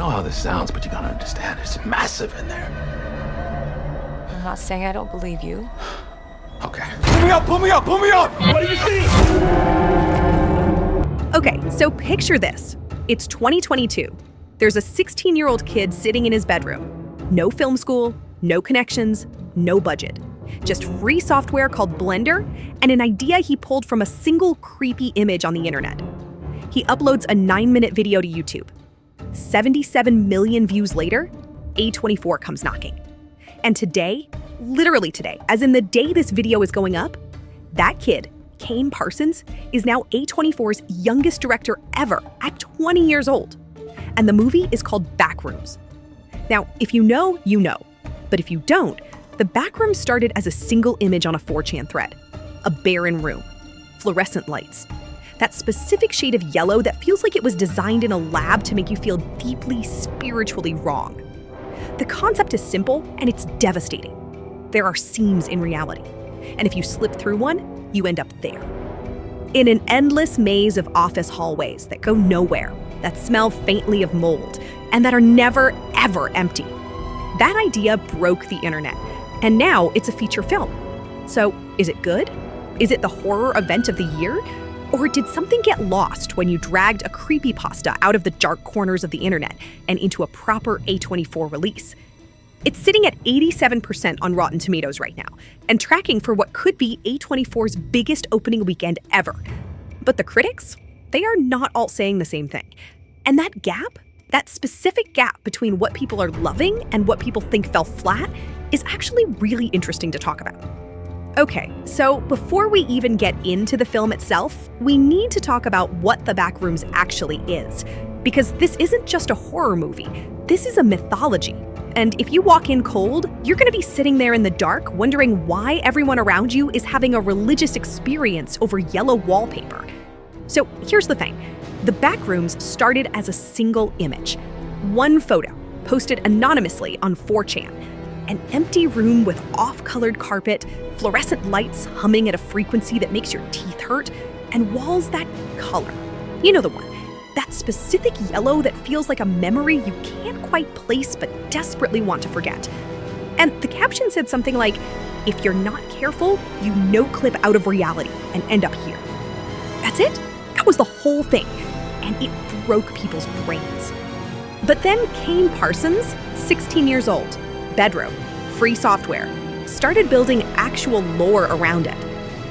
know how this sounds, but you gotta understand, it's massive in there. I'm not saying I don't believe you. Okay. Pull me up, pull me up, pull me up! What do you see? Okay, so picture this. It's 2022. There's a 16-year-old kid sitting in his bedroom. No film school, no connections, no budget. Just free software called Blender and an idea he pulled from a single creepy image on the internet. He uploads a 9-minute video to YouTube. 77 million views later, A24 comes knocking. And today, literally today, as in the day this video is going up, that kid, Kane Parsons, is now A24's youngest director ever at 20 years old. And the movie is called Backrooms. Now, if you know, you know. But if you don't, the Backrooms started as a single image on a 4chan thread. A barren room. Fluorescent lights. That specific shade of yellow that feels like it was designed in a lab to make you feel deeply, spiritually wrong. The concept is simple, and it's devastating. There are seams in reality. And if you slip through one, you end up there. In an endless maze of office hallways that go nowhere, that smell faintly of mold, and that are never, ever empty. That idea broke the internet, and now it's a feature film. So, is it good? Is it the horror event of the year? Or did something get lost when you dragged a creepypasta out of the dark corners of the internet and into a proper A24 release? It's sitting at 87% on Rotten Tomatoes right now, and tracking for what could be A24's biggest opening weekend ever. But the critics? They are not all saying the same thing. And that gap, that specific gap between what people are loving and what people think fell flat, is actually really interesting to talk about. Okay, so before we even get into the film itself, we need to talk about what The Backrooms actually is. Because this isn't just a horror movie, this is a mythology. And if you walk in cold, you're gonna be sitting there in the dark wondering why everyone around you is having a religious experience over yellow wallpaper. So here's the thing. The Backrooms started as a single image. One photo, posted anonymously on 4chan. An empty room with off-colored carpet, fluorescent lights humming at a frequency that makes your teeth hurt, and walls that color. You know the one. That specific yellow that feels like a memory you can't quite place but desperately want to forget. And the caption said something like, "If you're not careful, you no-clip out of reality and end up here." That's it. That was the whole thing. And it broke people's brains. But then Kane Parsons, 16 years old, bedroom, free software, started building actual lore around it.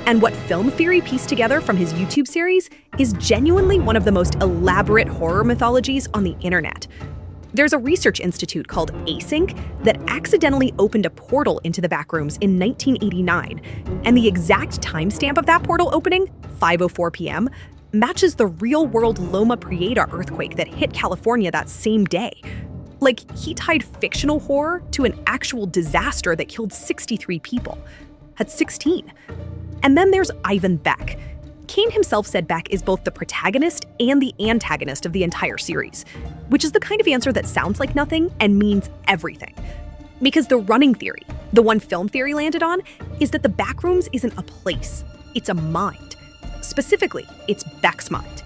And what Film Theory pieced together from his YouTube series is genuinely one of the most elaborate horror mythologies on the internet. There's a research institute called Async that accidentally opened a portal into the Backrooms in 1989, and the exact timestamp of that portal opening, 5:04 p.m., matches the real-world Loma Prieta earthquake that hit California that same day. Like, he tied fictional horror to an actual disaster that killed 63 people. At 16. And then there's Ivan Beck. Kane himself said Beck is both the protagonist and the antagonist of the entire series, which is the kind of answer that sounds like nothing and means everything. Because the running theory, the one Film Theory landed on, is that the Backrooms isn't a place, it's a mind. Specifically, it's Beck's mind.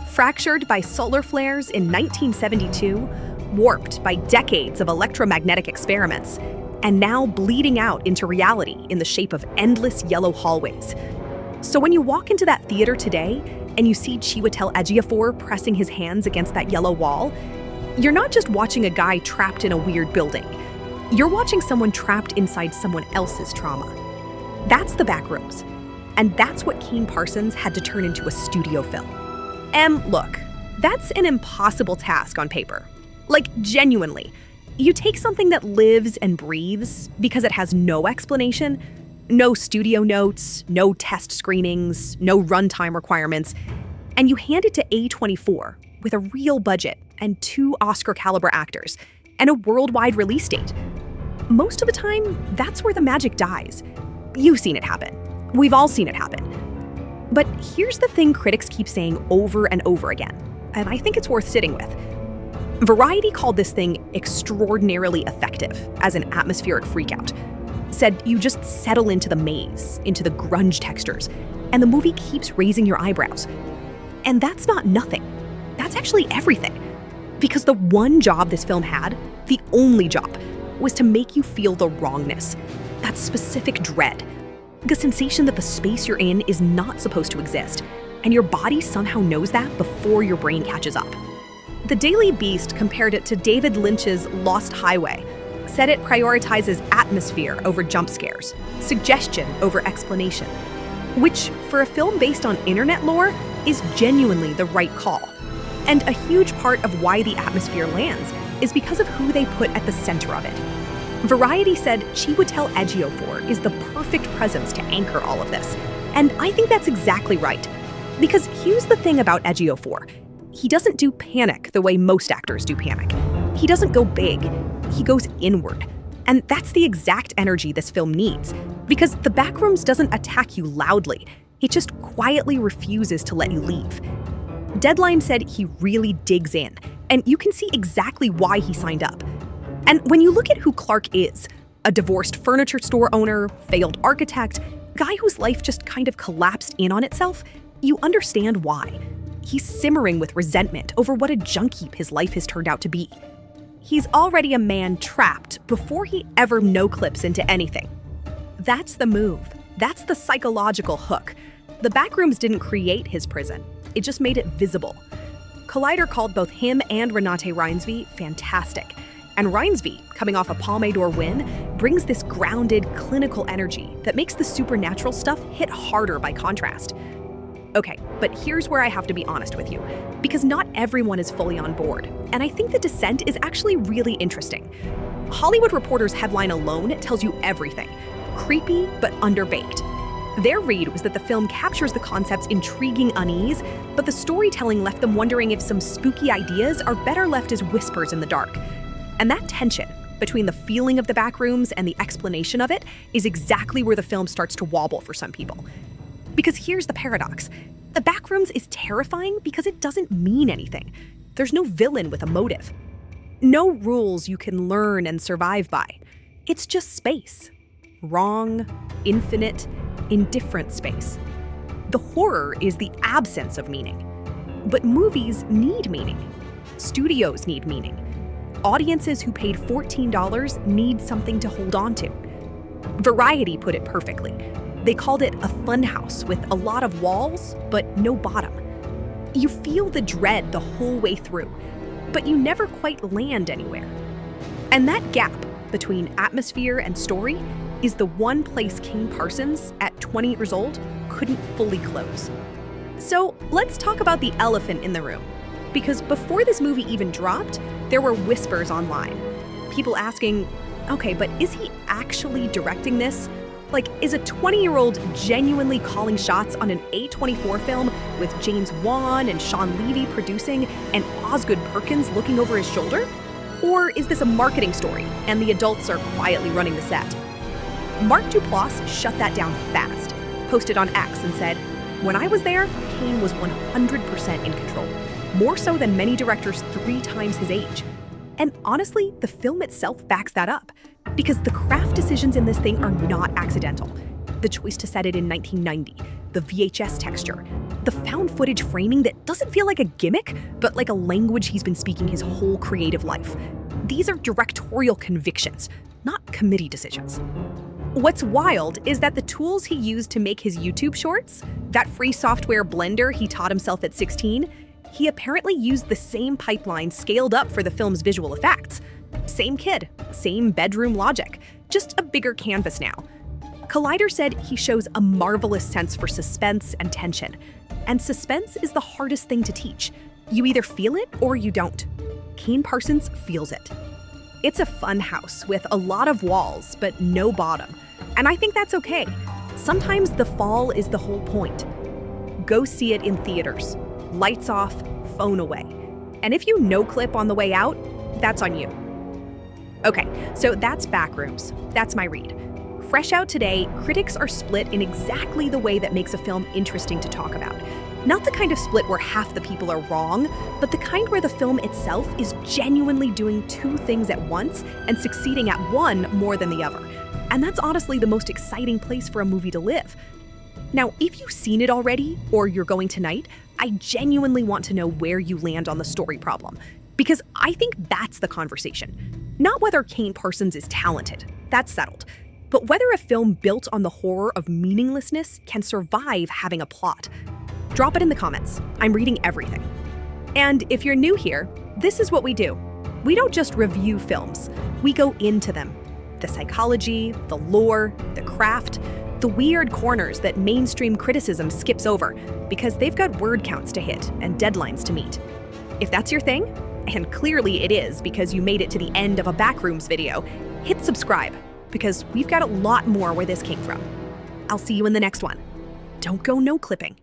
Fractured by solar flares in 1972, warped by decades of electromagnetic experiments, and now bleeding out into reality in the shape of endless yellow hallways. So when you walk into that theater today and you see Chiwetel Ejiofor pressing his hands against that yellow wall, you're not just watching a guy trapped in a weird building. You're watching someone trapped inside someone else's trauma. That's the Backrooms. And that's what Kane Parsons had to turn into a studio film. And look, that's an impossible task on paper. Like, genuinely. You take something that lives and breathes because it has no explanation, no studio notes, no test screenings, no runtime requirements, and you hand it to A24 with a real budget and 2 Oscar-caliber actors and a worldwide release date. Most of the time, that's where the magic dies. You've seen it happen. We've all seen it happen. But here's the thing critics keep saying over and over again, and I think it's worth sitting with. Variety called this thing extraordinarily effective as an atmospheric freakout. Said you just settle into the maze, into the grunge textures, and the movie keeps raising your eyebrows. And that's not nothing. That's actually everything. Because the one job this film had, the only job, was to make you feel the wrongness, that specific dread, the sensation that the space you're in is not supposed to exist, and your body somehow knows that before your brain catches up. The Daily Beast compared it to David Lynch's Lost Highway, said it prioritizes atmosphere over jump scares, suggestion over explanation, which, for a film based on internet lore, is genuinely the right call. And a huge part of why the atmosphere lands is because of who they put at the center of it. Variety said she would tell A24 is the perfect presence to anchor all of this. And I think that's exactly right. Because here's the thing about A24. He doesn't do panic the way most actors do panic. He doesn't go big. He goes inward. And that's the exact energy this film needs. Because the Backrooms doesn't attack you loudly. It just quietly refuses to let you leave. Deadline said he really digs in, and you can see exactly why he signed up. And when you look at who Clark is, a divorced furniture store owner, failed architect, guy whose life just kind of collapsed in on itself, you understand why. He's simmering with resentment over what a junk heap his life has turned out to be. He's already a man trapped before he ever no-clips into anything. That's the move. That's the psychological hook. The Backrooms didn't create his prison. It just made it visible. Collider called both him and Renate Reinsve fantastic. And Reinsve, coming off a Palme d'Or win, brings this grounded, clinical energy that makes the supernatural stuff hit harder by contrast. Okay, but here's where I have to be honest with you, because not everyone is fully on board, and I think the dissent is actually really interesting. Hollywood Reporter's headline alone tells you everything. Creepy, but underbaked. Their read was that the film captures the concept's intriguing unease, but the storytelling left them wondering if some spooky ideas are better left as whispers in the dark. And that tension between the feeling of the Backrooms and the explanation of it is exactly where the film starts to wobble for some people. Because here's the paradox. The Backrooms is terrifying because it doesn't mean anything. There's no villain with a motive. No rules you can learn and survive by. It's just space. Wrong, infinite, indifferent space. The horror is the absence of meaning. But movies need meaning. Studios need meaning. Audiences who paid $14 need something to hold on to. Variety put it perfectly. They called it a funhouse with a lot of walls, but no bottom. You feel the dread the whole way through, but you never quite land anywhere. And that gap between atmosphere and story is the one place Kane Parsons, at 20 years old, couldn't fully close. So let's talk about the elephant in the room. Because before this movie even dropped, there were whispers online. People asking, okay, but is he actually directing this? Like, is a 20-year-old genuinely calling shots on an A24 film with James Wan and Sean Levy producing and Osgood Perkins looking over his shoulder? Or is this a marketing story and the adults are quietly running the set? Mark Duplass shut that down fast, posted on X and said, "When I was there, Kane was 100% in control, more so than many directors 3 times his age." And honestly, the film itself backs that up, because the craft decisions in this thing are not accidental. The choice to set it in 1990, the VHS texture, the found footage framing that doesn't feel like a gimmick, but like a language he's been speaking his whole creative life. These are directorial convictions, not committee decisions. What's wild is that the tools he used to make his YouTube shorts, that free software Blender he taught himself at 16, he apparently used the same pipeline scaled up for the film's visual effects. Same kid, same bedroom logic, just a bigger canvas now. Collider said he shows a marvelous sense for suspense and tension. And suspense is the hardest thing to teach. You either feel it or you don't. Kane Parsons feels it. It's a fun house with a lot of walls, but no bottom. And I think that's okay. Sometimes the fall is the whole point. Go see it in theaters. Lights off, phone away. And if you no-clip on the way out, that's on you. Okay, so that's Backrooms. That's my read. Fresh out today, critics are split in exactly the way that makes a film interesting to talk about. Not the kind of split where half the people are wrong, but the kind where the film itself is genuinely doing 2 things at once and succeeding at one more than the other. And that's honestly the most exciting place for a movie to live. Now, if you've seen it already, or you're going tonight, I genuinely want to know where you land on the story problem. Because I think that's the conversation. Not whether Kane Parsons is talented, that's settled, but whether a film built on the horror of meaninglessness can survive having a plot. Drop it in the comments. I'm reading everything. And if you're new here, this is what we do. We don't just review films, we go into them. The psychology, the lore, the craft, the weird corners that mainstream criticism skips over because they've got word counts to hit and deadlines to meet. If that's your thing, and clearly it is because you made it to the end of a Backrooms video, hit subscribe because we've got a lot more where this came from. I'll see you in the next one. Don't go no clipping.